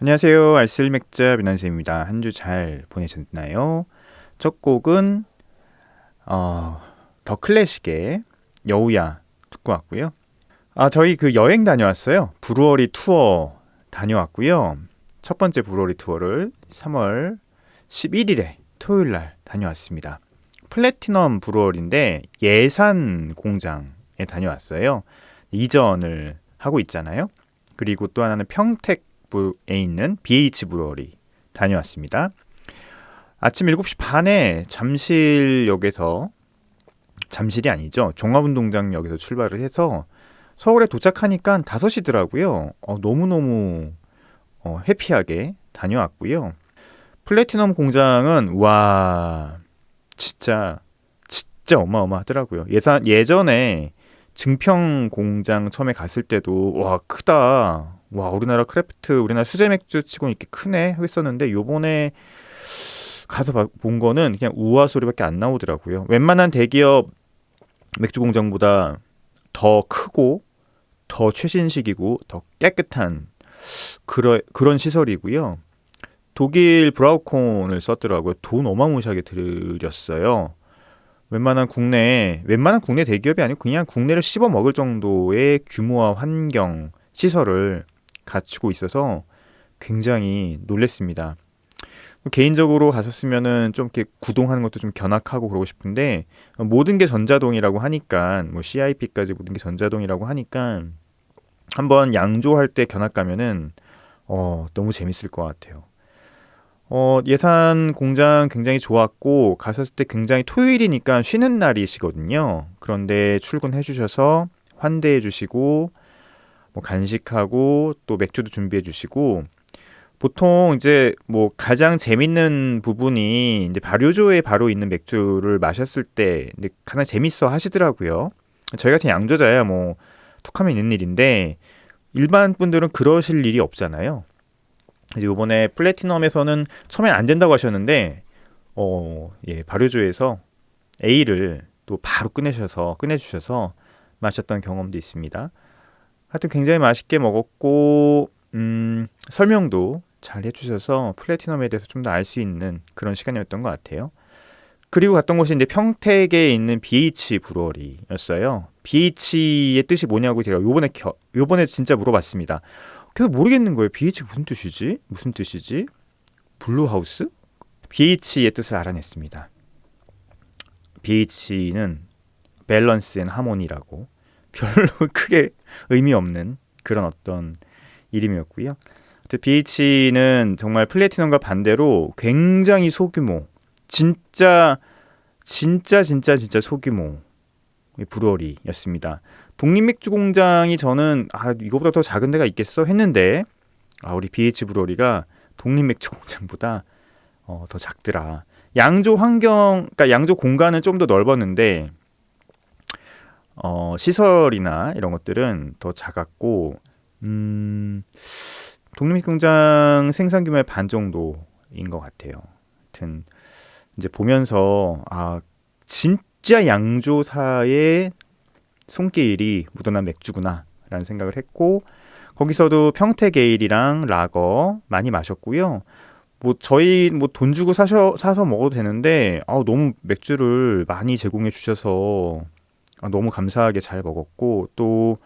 안녕하세요. 알쓸맥자 민환쌤입니다. 한 주 잘 보내셨나요? 첫 곡은 더 클래식의 여우야 듣고 왔고요. 저희 그 여행 다녀왔어요. 브루어리 투어 다녀왔고요. 첫 번째 브루어리 투어를 3월 11일에 토요일 날 다녀왔습니다. 플래티넘 브루어리인데 예산 공장에 다녀왔어요. 이전을 하고 있잖아요. 그리고 또 하나는 평택 에 있는 BH 브루어리 다녀왔습니다. 아침 7시 반에 잠실역에서 잠실이 아니죠. 종합운동장역에서 출발을 해서 서울에 도착하니까 5시더라고요. 너무너무 해피하게 다녀왔고요. 플래티넘 공장은 와 진짜 어마어마하더라고요. 예전에 증평 공장 처음에 갔을 때도 와 크다. 와 우리나라 크래프트 우리나라 수제 맥주 치고 이렇게 크네 했었는데 요번에 가서 본 거는 그냥 우아 소리밖에 안 나오더라고요. 웬만한 대기업 맥주 공장보다 더 크고 더 최신식이고 더 깨끗한 그런 시설이고요. 독일 브라우콘을 썼더라고요. 돈 어마무시하게 들였어요. 웬만한 국내 대기업이 아니고 그냥 국내를 씹어 먹을 정도의 규모와 환경, 시설을 갖추고 있어서 굉장히 놀랬습니다. 개인적으로 갔었으면은 좀 이렇게 구동하는 것도 좀 견학하고 그러고 싶은데 모든 게 전자동이라고 하니까 뭐 CIP까지 모든 게 전자동이라고 하니까 한번 양조할 때 견학 가면은 너무 재밌을 것 같아요. 예산 공장 굉장히 좋았고 갔었을 때 굉장히 토요일이니까 쉬는 날이시거든요. 그런데 출근해 주셔서 환대해 주시고 뭐 간식하고 또 맥주도 준비해 주시고 보통 이제 뭐 가장 재밌는 부분이 이제 발효조에 바로 있는 맥주를 마셨을 때 이제 가장 재밌어 하시더라고요. 저희 같은 양조자야 뭐 툭하면 있는 일인데 일반 분들은 그러실 일이 없잖아요. 이제 이번에 플래티넘에서는 처음엔 안 된다고 하셨는데 발효조에서 A를 또 바로 꺼내주셔서 마셨던 경험도 있습니다. 하여튼 굉장히 맛있게 먹었고 설명도 잘 해주셔서 플래티넘에 대해서 좀 더 알 수 있는 그런 시간이었던 것 같아요. 그리고 갔던 곳이 이제 평택에 있는 BH 브루어리였어요. BH의 뜻이 뭐냐고 제가 요번에 진짜 물어봤습니다. 계속 모르겠는 거예요. BH 무슨 뜻이지? 무슨 뜻이지? 블루하우스? BH의 뜻을 알아냈습니다. BH는 밸런스 앤 하모니라고 별로 크게 의미 없는 그런 어떤 이름이었고요. BH는 정말 플래티넘과 반대로 굉장히 소규모, 진짜 소규모 브루어리였습니다. 독립맥주 공장이 저는 이거보다 더 작은 데가 있겠어 했는데 우리 BH 브루어리가 독립맥주 공장보다 더 작더라. 그러니까 양조 공간은 좀 더 넓었는데 시설이나 이런 것들은 더 작았고 독립공장 생산 규모의 반 정도인 것 같아요. 하여튼 이제 보면서 진짜 양조사의 손길이 묻어난 맥주구나라는 생각을 했고 거기서도 평택 에일이랑 라거 많이 마셨고요. 뭐 저희 뭐 돈 주고 사서 먹어도 되는데 너무 맥주를 많이 제공해 주셔서 너무 감사하게 잘 먹었고 또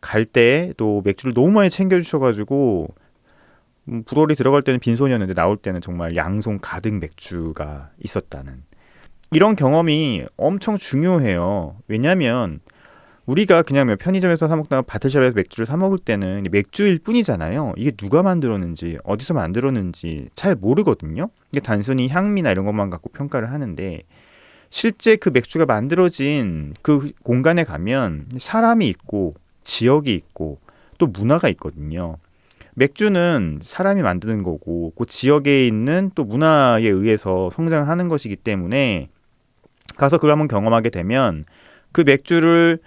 갈 때 또 맥주를 너무 많이 챙겨 주셔가지고 브루어리 들어갈 때는 빈손이었는데 나올 때는 정말 양손 가득 맥주가 있었다는 이런 경험이 엄청 중요해요. 왜냐하면 우리가 그냥 편의점에서 사 먹다가 바틀샵에서 맥주를 사 먹을 때는 맥주일 뿐이잖아요. 이게 누가 만들었는지 어디서 만들었는지 잘 모르거든요. 이게 단순히 향미나 이런 것만 갖고 평가를 하는데 실제 그 맥주가 만들어진 그 공간에 가면 사람이 있고 지역이 있고 또 문화가 있거든요. 맥주는 사람이 만드는 거고 그 지역에 있는 또 문화에 의해서 성장하는 것이기 때문에 가서 그걸 한번 경험하게 되면 그 맥주를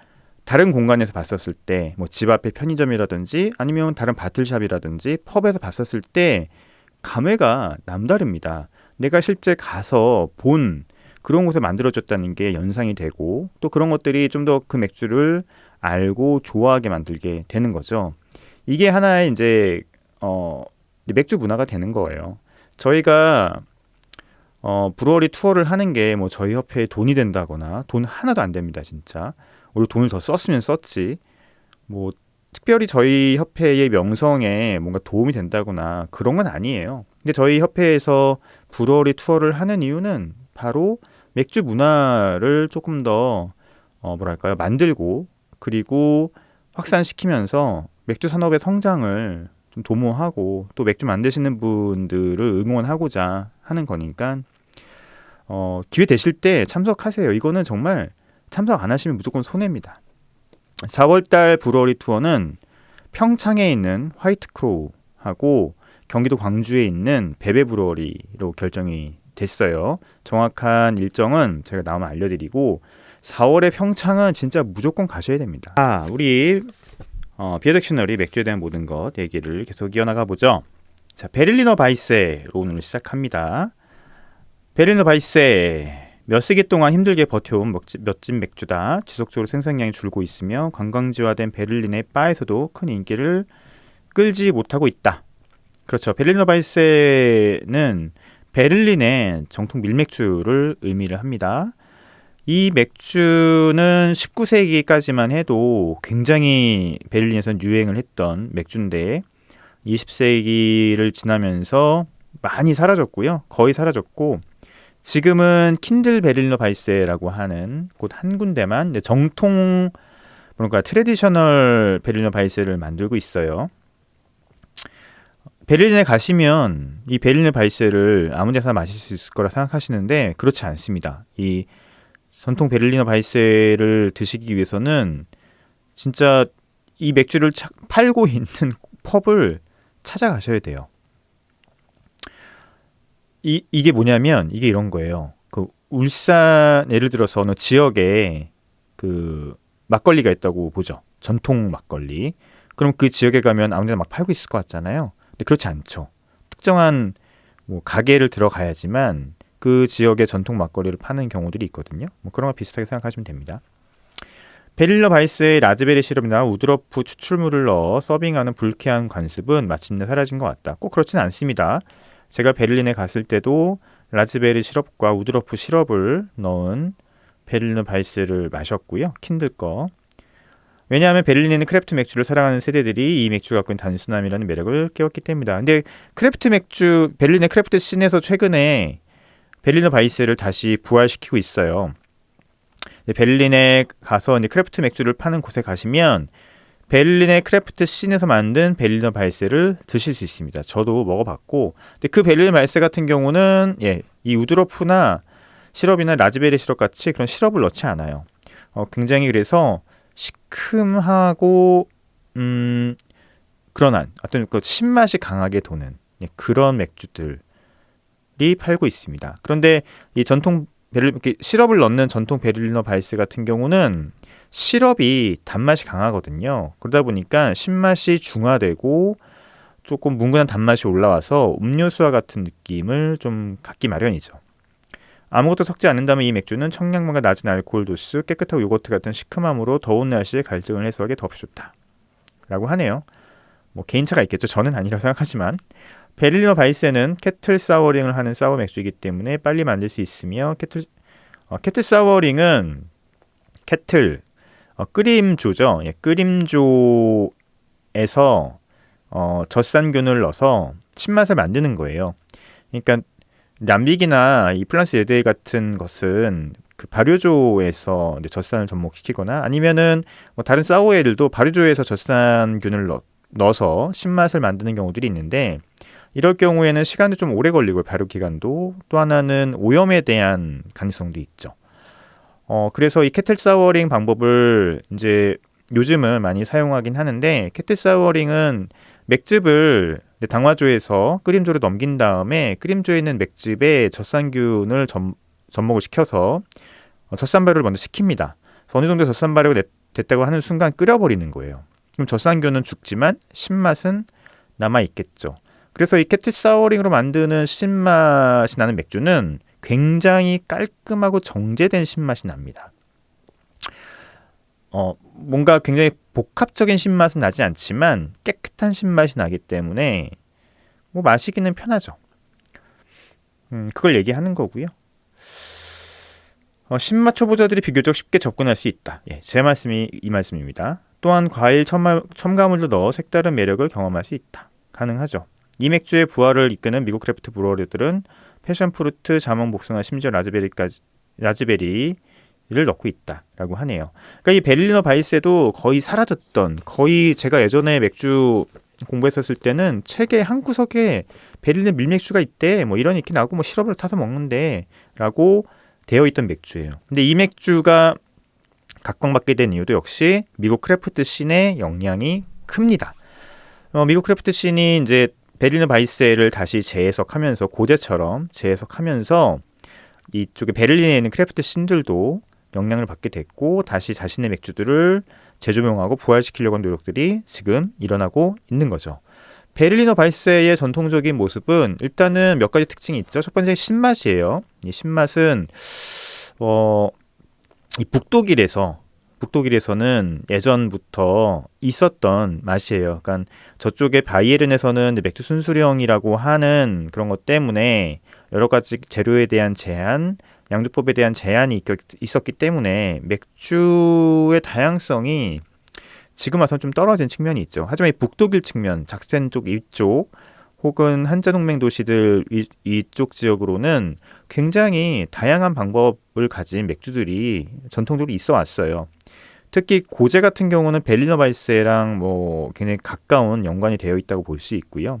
다른 공간에서 봤었을 때 뭐 집 앞에 편의점이라든지 아니면 다른 바틀샵이라든지 펍에서 봤었을 때 감회가 남다릅니다. 내가 실제 가서 본 그런 곳에 만들어졌다는 게 연상이 되고 또 그런 것들이 좀 더 그 맥주를 알고 좋아하게 만들게 되는 거죠. 이게 하나의 이제 맥주 문화가 되는 거예요. 저희가 브루어리 투어를 하는 게 뭐 저희 협회에 돈이 된다거나 돈 하나도 안 됩니다, 진짜. 오히려 돈을 더 썼으면 썼지. 뭐 특별히 저희 협회의 명성에 뭔가 도움이 된다거나 그런 건 아니에요. 근데 저희 협회에서 브루어리 투어를 하는 이유는 바로 맥주 문화를 조금 더 뭐랄까요, 만들고 그리고 확산시키면서 맥주 산업의 성장을 좀 도모하고 또 맥주 만드시는 분들을 응원하고자 하는 거니까 기회 되실 때 참석하세요. 이거는 정말 참석 안 하시면 무조건 손해입니다. 4월달 브루어리 투어는 평창에 있는 화이트크로우하고 경기도 광주에 있는 베베 브루어리로 결정이 됐어요. 정확한 일정은 제가 나오면 알려드리고 4월에 평창은 진짜 무조건 가셔야 됩니다. 우리 비어 딕셔너리 맥주에 대한 모든 것 얘기를 계속 이어나가 보죠. 자, 베를리너 바이세로 오늘 시작합니다. 베를리너 바이세 몇 세기 동안 힘들게 버텨온 멋진 맥주다. 지속적으로 생산량이 줄고 있으며 관광지화된 베를린의 바에서도 큰 인기를 끌지 못하고 있다. 그렇죠. 베를리너 바이세는 베를린의 정통 밀맥주를 의미를 합니다. 이 맥주는 19세기까지만 해도 굉장히 베를린에선 유행을 했던 맥주인데 20세기를 지나면서 많이 사라졌고요. 거의 사라졌고 지금은 킨들 베를리너 바이세라고 하는 곳 한 군데만 정통 뭔가 트레디셔널 베를리너 바이세를 만들고 있어요. 베를린에 가시면 이 베를리너 바이세를 아무 데서나 마실 수 있을 거라 생각하시는데 그렇지 않습니다. 이 전통 베를리너 바이세를 드시기 위해서는 진짜 이 맥주를 팔고 있는 펍을 찾아가셔야 돼요. 이게 뭐냐면 이게 이런 거예요. 그 울산 예를 들어서 어느 지역에 그 막걸리가 있다고 보죠. 전통 막걸리. 그럼 그 지역에 가면 아무데나 막 팔고 있을 것 같잖아요. 근데 그렇지 않죠. 특정한 뭐 가게를 들어가야지만 그 지역의 전통 막걸리를 파는 경우들이 있거든요. 뭐 그런 거 비슷하게 생각하시면 됩니다. 베를리너 바이스의 라즈베리 시럽이나 우드러프 추출물을 넣어 서빙하는 불쾌한 관습은 마침내 사라진 것 같다. 꼭 그렇진 않습니다. 제가 베를린에 갔을 때도 라즈베리 시럽과 우드러프 시럽을 넣은 베를리너 바이스를 마셨고요. 킨들 거. 왜냐하면 베를린에는 크래프트 맥주를 사랑하는 세대들이 이 맥주가 갖고 있는 단순함이라는 매력을 깨웠기 때문이다. 근데 크래프트 맥주, 베를린의 크래프트 씬에서 최근에 베를리너 바이스를 다시 부활시키고 있어요. 베를린에 가서 이제 크래프트 맥주를 파는 곳에 가시면 베를린의 크래프트 씬에서 만든 베를리너 바이스를 드실 수 있습니다. 저도 먹어봤고, 근데 그 베를리너 바이스 같은 경우는 이 우드러프나 시럽이나 라즈베리 시럽 같이 그런 시럽을 넣지 않아요. 굉장히 그래서 시큼하고 그런 어떤 그 신맛이 강하게 도는 그런 맥주들이 팔고 있습니다. 그런데 이 시럽을 넣는 전통 베를리너 바이스 같은 경우는 시럽이 단맛이 강하거든요. 그러다 보니까 신맛이 중화되고 조금 뭉근한 단맛이 올라와서 음료수와 같은 느낌을 좀 갖기 마련이죠. 아무것도 섞지 않는다면 이 맥주는 청량감과 낮은 알코올 도수, 깨끗하고 요거트 같은 시큼함으로 더운 날씨에 갈증을 해소하기 더없이 좋다. 라고 하네요. 뭐 개인차가 있겠죠. 저는 아니라고 생각하지만 베를리너 바이스는 캐틀 사워링을 하는 사워 맥주이기 때문에 빨리 만들 수 있으며 캐틀 사워링은 끓임조죠. 끓임조에서 젖산균을 넣어서 신맛을 만드는 거예요. 그러니까 람빅이나 이 프랑스 레드에일 같은 것은 그 발효조에서 젖산을 접목시키거나 아니면은 뭐 다른 사워에일도 발효조에서 젖산균을 넣어서 신맛을 만드는 경우들이 있는데 이럴 경우에는 시간도 좀 오래 걸리고 발효 기간도 또 하나는 오염에 대한 가능성도 있죠. 그래서 이 캐틀 사워링 방법을 이제 요즘은 많이 사용하긴 하는데 캐틀 사워링은 맥즙을 당화조에서 끓임조로 넘긴 다음에 끓임조에 있는 맥즙에 젖산균을 접목을 시켜서 젖산 발효를 먼저 시킵니다. 어느 정도 젖산 발효가 됐다고 하는 순간 끓여버리는 거예요. 그럼 젖산균은 죽지만 신맛은 남아있겠죠. 그래서 이 캐틀 사워링으로 만드는 신맛이 나는 맥주는 굉장히 깔끔하고 정제된 신맛이 납니다. 뭔가 굉장히 복합적인 신맛은 나지 않지만 깨끗한 신맛이 나기 때문에 뭐 마시기는 편하죠. 그걸 얘기하는 거고요. 신맛 초보자들이 비교적 쉽게 접근할 수 있다. 예, 제 말씀이 이 말씀입니다. 또한 과일 첨가물도 넣어 색다른 매력을 경험할 수 있다. 가능하죠. 이 맥주의 부활을 이끄는 미국 크래프트 브루어리들은 패션프루트, 자몽 복숭아, 심지어 라즈베리를 넣고 있다라고 하네요. 그러니까 이 베를리너 바이스에도 거의 사라졌던, 거의 제가 예전에 맥주 공부했었을 때는 책의 한 구석에 베를린 밀맥주가 있대, 뭐 이런 얘기 나오고 뭐 시럽을 타서 먹는데라고 되어 있던 맥주예요. 근데 이 맥주가 각광받게 된 이유도 역시 미국 크래프트 씬의 영향이 큽니다. 미국 크래프트 씬이 이제 베를리너 바이스를 다시 재해석하면서, 고대처럼 재해석하면서 이쪽에 베를린에 있는 크래프트 씬들도 영향을 받게 됐고, 다시 자신의 맥주들을 재조명하고 부활시키려고 하는 노력들이 지금 일어나고 있는 거죠. 베를리너 바이스의 전통적인 모습은 일단은 몇 가지 특징이 있죠. 첫 번째 신맛이에요. 이 신맛은 이 북독일에서는 예전부터 있었던 맛이에요. 그러니까 저쪽에 바이에른에서는 맥주 순수령이라고 하는 그런 것 때문에 여러 가지 재료에 대한 제한, 양조법에 대한 제한이 있었기 때문에 맥주의 다양성이 지금 와서는 좀 떨어진 측면이 있죠. 하지만 이 북독일 측면, 작센 쪽 이쪽 혹은 한자동맹 도시들 이쪽 지역으로는 굉장히 다양한 방법을 가진 맥주들이 전통적으로 있어 왔어요. 특히 고제 같은 경우는 베를리너 바이스랑 뭐 굉장히 가까운 연관이 되어 있다고 볼 수 있고요.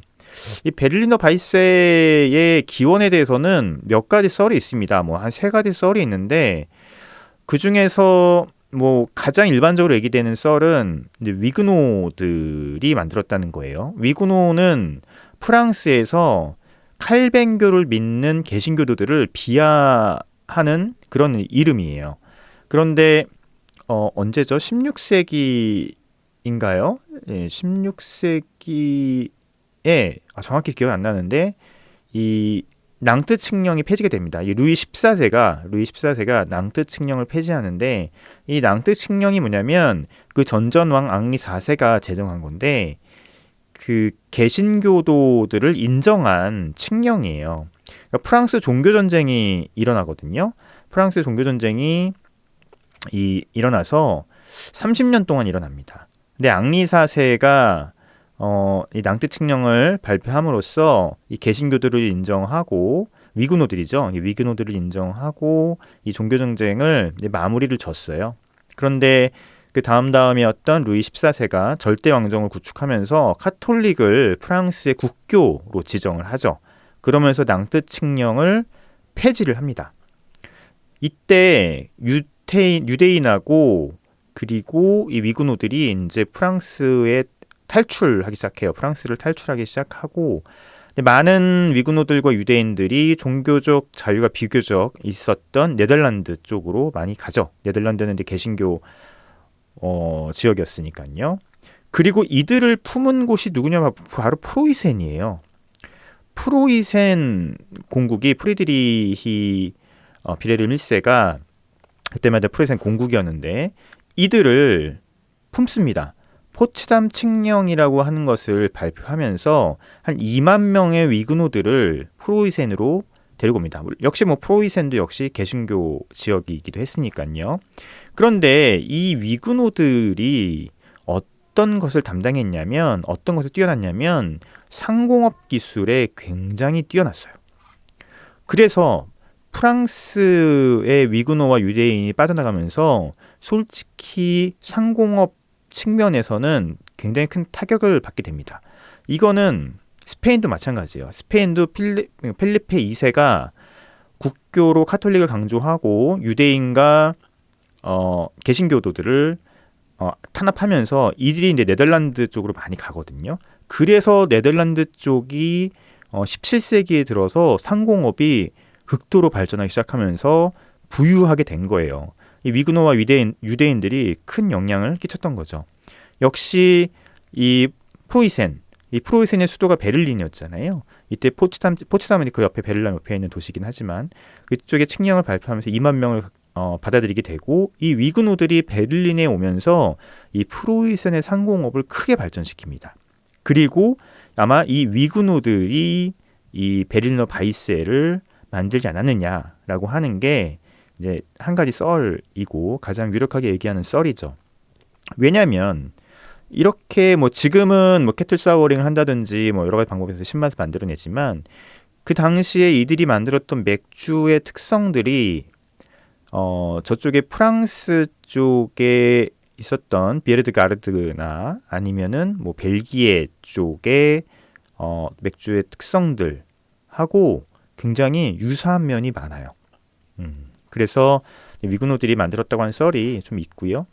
이 베를리너 바이스의 기원에 대해서는 몇 가지 썰이 있습니다. 뭐 한 3가지 썰이 있는데, 그 중에서 뭐 가장 일반적으로 얘기되는 썰은 이제 위그노들이 만들었다는 거예요. 위그노는 프랑스에서 칼뱅교를 믿는 개신교도들을 비하하는 그런 이름이에요. 그런데 언제죠? 16세기인가요? 예, 16세기에 정확히 기억이 안 나는데 이 낭트 칙령이 폐지가 됩니다. 이 루이 14세가 낭트 칙령을 폐지하는데, 이 낭트 칙령이 뭐냐면 그 전전왕 앙리 4세가 제정한 건데, 그 개신교도들을 인정한 칙령이에요. 그러니까 프랑스 종교 전쟁이 일어나거든요. 프랑스 종교 전쟁이 일어나서 30년 동안 일어납니다. 근데 앙리 4세가 이 낭트 칙령을 발표함으로써 이 개신교들을 인정하고, 위그노들이죠. 이 위그노들을 인정하고 이 종교 전쟁을 이제 마무리를 졌어요. 그런데 그 다음이었던 루이 14세가 절대 왕정을 구축하면서 카톨릭을 프랑스의 국교로 지정을 하죠. 그러면서 낭트 칙령을 폐지를 합니다. 이때 유대인하고 그리고 이 위그노들이 이제 프랑스에 탈출하기 시작해요. 프랑스를 탈출하기 시작하고, 많은 위그노들과 유대인들이 종교적 자유가 비교적 있었던 네덜란드 쪽으로 많이 가죠. 네덜란드는 이제 개신교 지역이었으니까요. 그리고 이들을 품은 곳이 누구냐? 바로 프로이센이에요. 프로이센 공국이 프리드리히 비레르 1세가 그때마다 프로이센 공국이었는데, 이들을 품습니다. 포츠담 칙령이라고 하는 것을 발표하면서 한 2만 명의 위그노들을 프로이센으로 데리고 옵니다. 역시 뭐 프로이센도 역시 개신교 지역이기도 했으니까요. 그런데 이 위그노들이 어떤 것을 담당했냐면, 어떤 것을 뛰어났냐면 상공업 기술에 굉장히 뛰어났어요. 그래서 프랑스의 위그노와 유대인이 빠져나가면서 솔직히 상공업 측면에서는 굉장히 큰 타격을 받게 됩니다. 이거는 스페인도 마찬가지예요. 스페인도 펠리페 2세가 국교로 카톨릭을 강조하고 유대인과 개신교도들을 탄압하면서 이들이 이제 네덜란드 쪽으로 많이 가거든요. 그래서 네덜란드 쪽이 17세기에 들어서 상공업이 극도로 발전하기 시작하면서 부유하게 된 거예요. 이 위그노와 유대인들이 큰 영향을 끼쳤던 거죠. 역시 이 프로이센의 수도가 베를린이었잖아요. 이때 포츠담은 그 옆에 베를린 옆에 있는 도시이긴 하지만 그쪽에 칙령을 발표하면서 2만 명을 받아들이게 되고, 이 위그노들이 베를린에 오면서 이 프로이센의 상공업을 크게 발전시킵니다. 그리고 아마 이 위구노들이 이 베를리너 바이스를 만들지 않았느냐라고 하는 게 이제 한 가지 썰이고 가장 유력하게 얘기하는 썰이죠. 왜냐하면 이렇게 뭐 지금은 뭐 캐틀 사워링을 한다든지 뭐 여러 가지 방법에서 신맛을 만들어내지만 그 당시에 이들이 만들었던 맥주의 특성들이 저쪽에 프랑스 쪽에 있었던 비에르드가르드나 아니면은 뭐 벨기에 쪽의 맥주의 특성들하고 굉장히 유사한 면이 많아요. 그래서 위그노들이 만들었다고 하는 썰이 좀 있고요.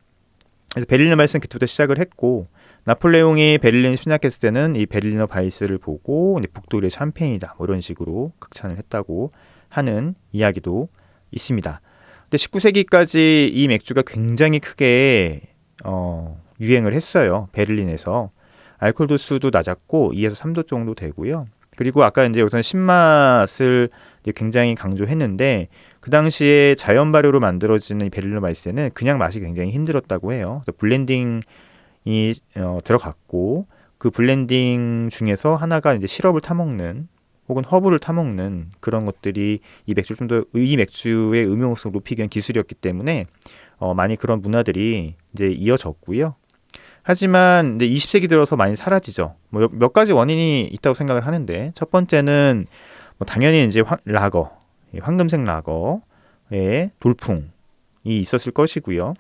그래서 베를리너 바이스는 그때부터 시작을 했고 나폴레옹이 베를린을 침략했을 때는 이 베를리너 바이스를 보고 북독일의 샴페인이다 뭐 이런 식으로 극찬을 했다고 하는 이야기도 있습니다. 근데 19세기까지 이 맥주가 굉장히 크게 유행을 했어요. 베를린에서 알코올 도수도 낮았고 2에서 3도 정도 되고요. 그리고 아까 이제 여기서는 신맛을 굉장히 강조했는데 그 당시에 자연 발효로 만들어지는 이 베를리너 바이스는 그냥 맛이 굉장히 힘들었다고 해요. 그래서 블렌딩이 들어갔고 그 블렌딩 중에서 하나가 이제 시럽을 타먹는 혹은 허브를 타먹는 그런 것들이 이 맥주 좀 더 이 맥주의 음용성을 높이기 위한 기술이었기 때문에 많이 그런 문화들이 이제 이어졌고요. 하지만 이제 20세기 들어서 많이 사라지죠. 뭐 몇 가지 원인이 있다고 생각을 하는데 첫 번째는 뭐 당연히 이제 라거, 황금색 라거의 돌풍이 있었을 것이고요.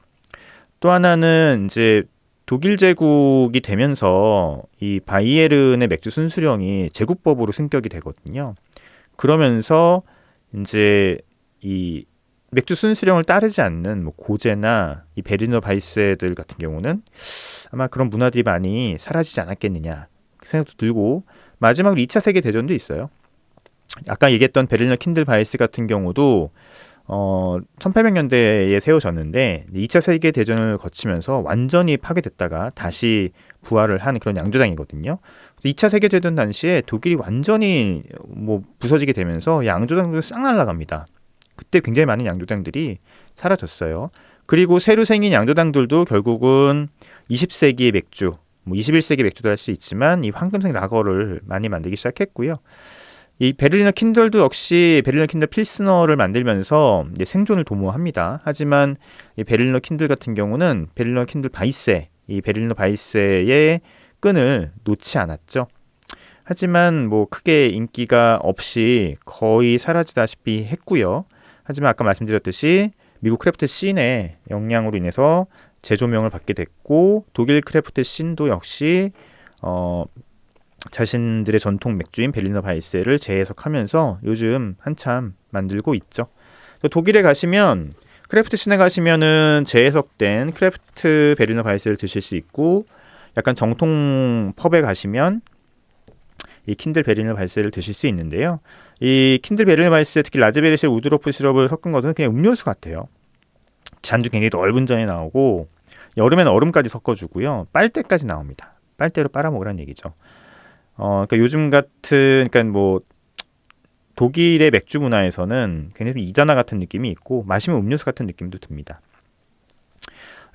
또 하나는 이제 독일 제국이 되면서 이 바이에른의 맥주 순수령이 제국법으로 승격이 되거든요. 그러면서 이제 이 맥주 순수령을 따르지 않는 뭐 고제나 이 베를리너 바이스들 같은 경우는 아마 그런 문화들이 많이 사라지지 않았겠느냐 생각도 들고 마지막으로 2차 세계 대전도 있어요. 아까 얘기했던 베를리너 킨들 바이스 같은 경우도 1800년대에 세워졌는데 2차 세계 대전을 거치면서 완전히 파괴됐다가 다시 부활을 한 그런 양조장이거든요. 그래서 2차 세계 대전 당시에 독일이 완전히 뭐 부서지게 되면서 양조장도 싹 날아갑니다. 그때 굉장히 많은 양조장들이 사라졌어요. 그리고 새로 생긴 양조장들도 결국은 20세기의 맥주, 뭐 21세기 맥주도 할 수 있지만 이 황금색 라거를 많이 만들기 시작했고요. 이 베를리너 킨들도 역시 베를리너 킨들 필스너를 만들면서 이제 생존을 도모합니다. 하지만 이 베를리너 킨들 같은 경우는 베를리너 킨들 바이세, 이 베를리너 바이세의 끈을 놓지 않았죠. 하지만 뭐 크게 인기가 없이 거의 사라지다시피 했고요. 하지만 아까 말씀드렸듯이 미국 크래프트 씬의 영향으로 인해서 재조명을 받게 됐고 독일 크래프트 씬도 역시 자신들의 전통 맥주인 베를리너 바이스를 재해석하면서 요즘 한참 만들고 있죠. 독일에 가시면 크래프트 씬에 가시면은 재해석된 크래프트 베를리너 바이스를 드실 수 있고 약간 정통 펍에 가시면 이 킨들 베를리너 바이스를 드실 수 있는데요. 이 킨들 베를리너 바이스 특히 라즈베리실 우드로프 시럽을 섞은 것은 그냥 음료수 같아요. 잔도 굉장히 넓은 잔이 나오고 여름에는 얼음까지 섞어주고요. 빨대까지 나옵니다. 빨대로 빨아먹으라는 얘기죠. 그러니까 요즘 같은 그러니까 뭐 독일의 맥주 문화에서는 굉장히 이다나 같은 느낌이 있고 마시면 음료수 같은 느낌도 듭니다.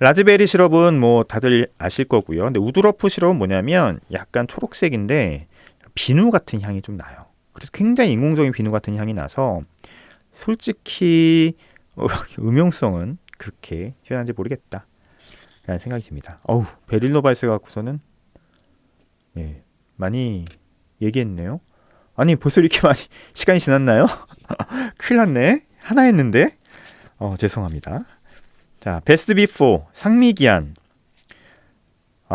라즈베리 시럽은 뭐 다들 아실 거고요. 근데 우드로프 시럽은 뭐냐면 약간 초록색인데 비누 같은 향이 좀 나요. 그래서 굉장히 인공적인 비누 같은 향이 나서 솔직히 음용성은 그렇게 튀어나온지 모르겠다 라는 생각이 듭니다. 베를리너 바이스 갖고서는 많이 얘기했네요. 아니 벌써 이렇게 많이 시간이 지났나요? 큰일 났네. 하나 했는데 죄송합니다. 자, 베스트 비포 상미기한.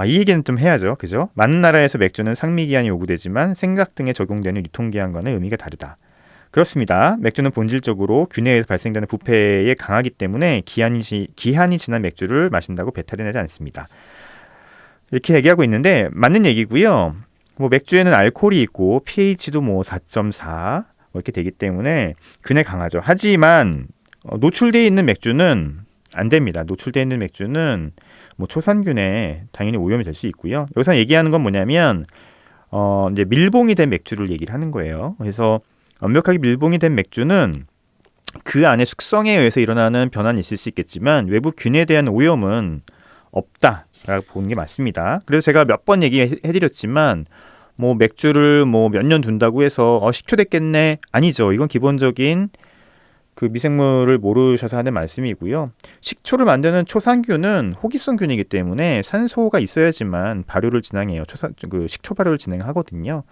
이 얘기는 좀 해야죠. 그죠? 많은 나라에서 맥주는 상미기한이 요구되지만 생각 등에 적용되는 유통기한과는 의미가 다르다. 그렇습니다. 맥주는 본질적으로 균해에서 발생되는 부패에 강하기 때문에 기한이 지난 맥주를 마신다고 배탈이 나지 않습니다. 이렇게 얘기하고 있는데 맞는 얘기고요. 뭐 맥주에는 알코올이 있고 pH도 뭐 4.4 이렇게 되기 때문에 균에 강하죠. 하지만 노출되어 있는 맥주는 안 됩니다. 노출되어 있는 맥주는 뭐 초산균에 당연히 오염이 될 수 있고요. 여기서 얘기하는 건 뭐냐면 이제 밀봉이 된 맥주를 얘기를 하는 거예요. 그래서 완벽하게 밀봉이 된 맥주는 그 안에 숙성에 의해서 일어나는 변화는 있을 수 있겠지만 외부 균에 대한 오염은 없다라고 보는 게 맞습니다. 그래서 제가 몇 번 얘기해드렸지만 뭐 맥주를 뭐 몇 년 둔다고 해서 식초 됐겠네. 아니죠. 이건 기본적인 그 미생물을 모르셔서 하는 말씀이고요. 식초를 만드는 초산균은 호기성균이기 때문에 산소가 있어야지만 발효를 진행해요. 그 식초 발효를 진행하거든요.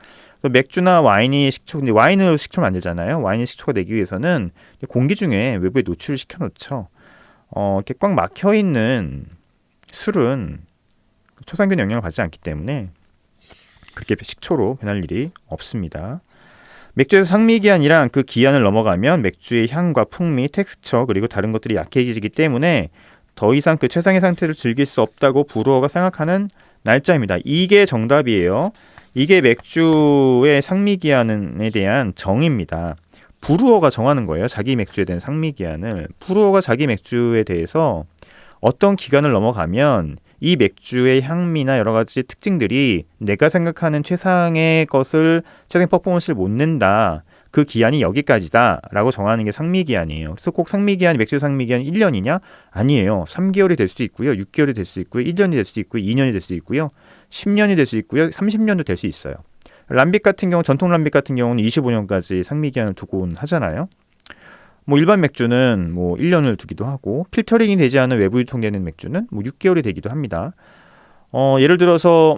맥주나 와인이 식초, 근데 와인으로 식초 만들잖아요. 와인이 식초가 되기 위해서는 공기 중에 외부에 노출을 시켜놓죠. 이렇게 꽉 막혀 있는 술은 초산균 영향을 받지 않기 때문에 그렇게 식초로 변할 일이 없습니다. 맥주에서 상미기한이란 그 기한을 넘어가면 맥주의 향과 풍미, 텍스처 그리고 다른 것들이 약해지기 때문에 더 이상 그 최상의 상태를 즐길 수 없다고 브루어가 생각하는 날짜입니다. 이게 정답이에요. 이게 맥주의 상미기한에 대한 정의입니다. 브루어가 정하는 거예요. 자기 맥주에 대한 상미기한을. 브루어가 자기 맥주에 대해서 어떤 기간을 넘어가면 이 맥주의 향미나 여러 가지 특징들이 내가 생각하는 최상의 퍼포먼스를 못 낸다. 그 기한이 여기까지다 라고 정하는 게 상미기한이에요. 그래서 꼭 상미기한, 맥주 상미기한 1년이냐? 아니에요. 3개월이 될 수도 있고요. 6개월이 될 수도 있고요. 1년이 될 수도 있고요. 2년이 될 수도 있고요. 10년이 될 수 있고요. 30년도 될 수 있어요. 람빅 같은 경우, 전통 람빅 같은 경우는 25년까지 상미기한을 두곤 하잖아요. 뭐 일반 맥주는 뭐 1년을 두기도 하고 필터링이 되지 않은 외부 유통되는 맥주는 뭐 6개월이 되기도 합니다. 예를 들어서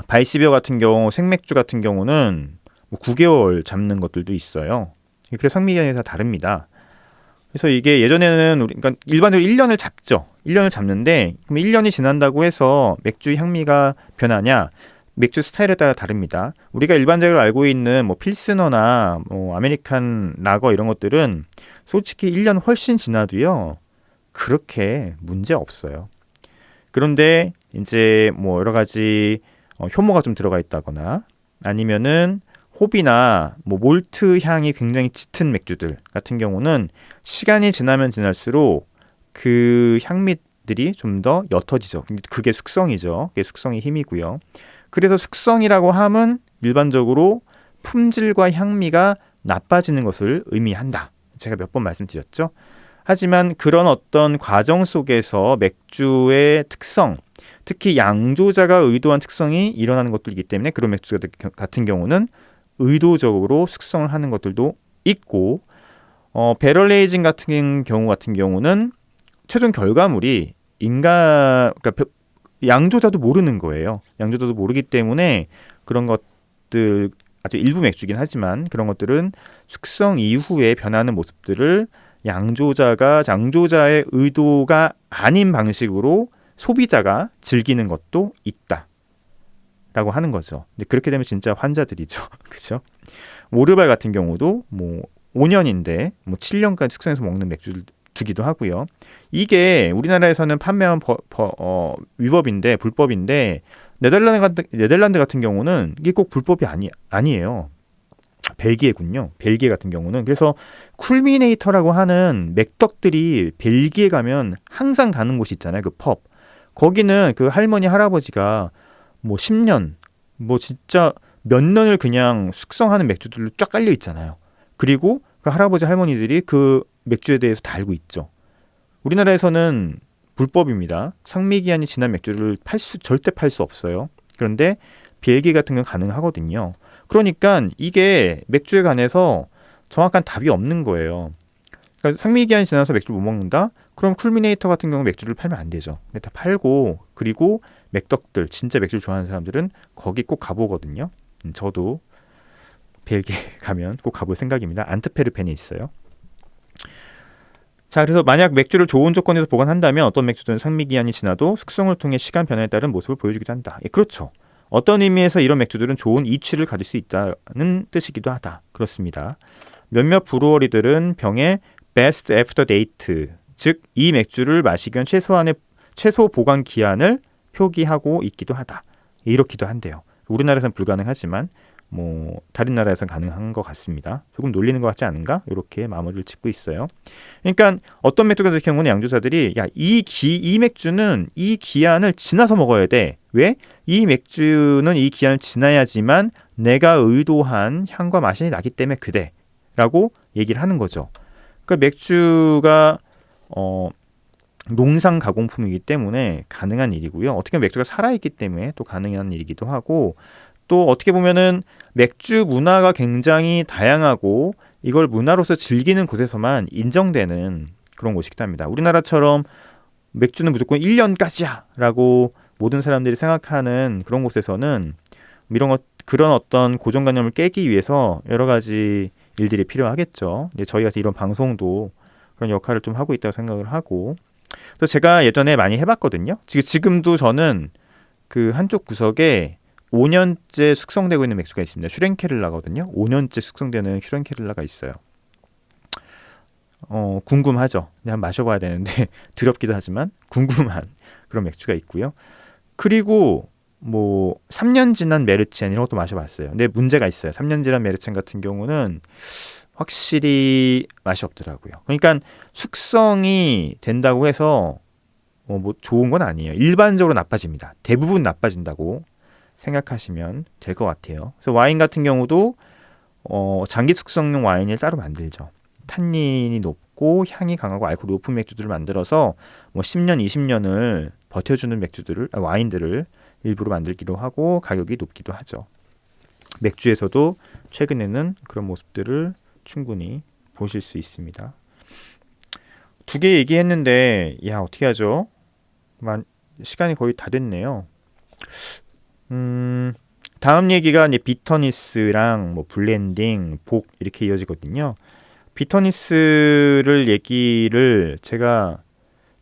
바이스비어 같은 경우, 생맥주 같은 경우는 뭐 9개월 잡는 것들도 있어요. 그래서 상미기한이 다 다릅니다. 그래서 이게 예전에는 그러니까 일반적으로 1년을 잡죠. 1년을 잡는데 그럼 1년이 지난다고 해서 맥주 향미가 변하냐? 맥주 스타일에 따라 다릅니다. 우리가 일반적으로 알고 있는 뭐 필스너나 뭐 아메리칸 라거 이런 것들은 솔직히 1년 훨씬 지나도요. 그렇게 문제 없어요. 그런데 이제 뭐 여러 가지 효모가 좀 들어가 있다거나 아니면은 호비나 뭐 몰트 향이 굉장히 짙은 맥주들 같은 경우는 시간이 지나면 지날수록 그 향미들이 좀 더 옅어지죠. 그게 숙성이죠. 그게 숙성의 힘이고요. 그래서 숙성이라고 함은 일반적으로 품질과 향미가 나빠지는 것을 의미한다. 제가 몇 번 말씀드렸죠. 하지만 그런 어떤 과정 속에서 맥주의 특성, 특히 양조자가 의도한 특성이 일어나는 것들이기 때문에 그런 맥주 같은 경우는 의도적으로 숙성을 하는 것들도 있고 배럴 에이징 같은 경우는 최종 결과물이 그러니까 양조자도 모르는 거예요. 양조자도 모르기 때문에 그런 것들 아주 일부 맥주긴 하지만 그런 것들은 숙성 이후에 변하는 모습들을 양조자의 의도가 아닌 방식으로 소비자가 즐기는 것도 있다. 라고 하는 거죠. 근데 그렇게 되면 진짜 환자들이죠. 그렇죠? 오르발 같은 경우도 뭐 5년인데 뭐 7년까지 숙성해서 먹는 맥주를 두기도 하고요. 이게 우리나라에서는 판매한 위법인데 불법인데 네덜란드 같은 경우는 이게 꼭 불법이 아니에요. 벨기에군요. 벨기에 같은 경우는 그래서 쿨미네이터라고 하는 맥덕들이 벨기에 가면 항상 가는 곳이 있잖아요. 그 펍. 거기는 그 할머니 할아버지가 뭐 10년 뭐 진짜 몇 년을 그냥 숙성하는 맥주들로 쫙 깔려 있잖아요. 그리고 그 할아버지 할머니들이 그 맥주에 대해서 다 알고 있죠. 우리나라에서는 불법입니다. 상미기한이 지난 맥주를 절대 팔 수 없어요. 그런데 벨기에 같은 건 가능하거든요. 그러니까 이게 맥주에 관해서 정확한 답이 없는 거예요. 그러니까 상미기한이 지나서 맥주를 못 먹는다? 그럼 쿨미네이터 같은 경우 맥주를 팔면 안 되죠. 근데 다 팔고 그리고 맥덕들 진짜 맥주를 좋아하는 사람들은 거기 꼭 가보거든요. 저도 벨기에 가면 꼭 가볼 생각입니다. 안트페르펜에 있어요. 자, 그래서 만약 맥주를 좋은 조건에서 보관한다면 어떤 맥주들은 상미기한이 지나도 숙성을 통해 시간 변화에 따른 모습을 보여주기도 한다. 예, 그렇죠. 어떤 의미에서 이런 맥주들은 좋은 이취를 가질 수 있다는 뜻이기도 하다. 그렇습니다. 몇몇 브루어리들은 병에 best after date, 즉 이 맥주를 마시기 위한 최소 보관 기한을 표기하고 있기도 하다. 이렇기도 한데요. 우리나라에서는 불가능하지만 뭐 다른 나라에서는 가능한 것 같습니다. 조금 놀리는 것 같지 않은가? 이렇게 마무리를 짓고 있어요. 그러니까 어떤 맥주 같은 경우는 양조사들이 이 맥주는 이 기한을 지나서 먹어야 돼. 왜? 이 맥주는 이 기한을 지나야지만 내가 의도한 향과 맛이 나기 때문에 그래. 라고 얘기를 하는 거죠. 그러니까 맥주가 농상 가공품이기 때문에 가능한 일이고요. 어떻게 보면 맥주가 살아있기 때문에 또 가능한 일이기도 하고 또 어떻게 보면은 맥주 문화가 굉장히 다양하고 이걸 문화로서 즐기는 곳에서만 인정되는 그런 곳이기도 합니다. 우리나라처럼 맥주는 무조건 1년까지야 라고 모든 사람들이 생각하는 그런 곳에서는 그런 어떤 고정관념을 깨기 위해서 여러 가지 일들이 필요하겠죠. 이제 저희 같은 이런 방송도 그런 역할을 좀 하고 있다고 생각을 하고, 그래서 제가 예전에 많이 해봤거든요. 지금도 저는 그 한쪽 구석에 5년째 숙성되고 있는 맥주가 있습니다. 슈랭케를라거든요. 5년째 숙성되는 슈랭케를라가 있어요. 궁금하죠. 그냥 마셔봐야 되는데 두렵기도 하지만 궁금한 그런 맥주가 있고요. 그리고 뭐 3년 지난 메르첸 이런 것도 마셔봤어요. 근데 문제가 있어요. 3년 지난 메르첸 같은 경우는 확실히 맛이 없더라고요. 그러니까 숙성이 된다고 해서 뭐 좋은 건 아니에요. 일반적으로 나빠집니다. 대부분 나빠진다고 생각하시면 될 것 같아요. 그래서 와인 같은 경우도 장기 숙성용 와인을 따로 만들죠. 탄닌이 높고 향이 강하고 알코올이 높은 맥주들을 만들어서 뭐 10년, 20년을 버텨주는 와인들을 일부러 만들기도 하고 가격이 높기도 하죠. 맥주에서도 최근에는 그런 모습들을 충분히 보실 수 있습니다. 2개 얘기했는데 어떻게 하죠? 시간이 거의 다 됐네요. 다음 얘기가 이제 비터니스랑 뭐 블렌딩, 복 이렇게 이어지거든요. 비터니스를 얘기를 제가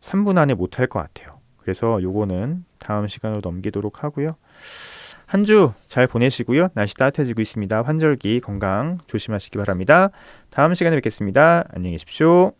3분 안에 못할 것 같아요. 그래서 요거는 다음 시간으로 넘기도록 하고요. 한 주 잘 보내시고요. 날씨 따뜻해지고 있습니다. 환절기 건강 조심하시기 바랍니다. 다음 시간에 뵙겠습니다. 안녕히 계십시오.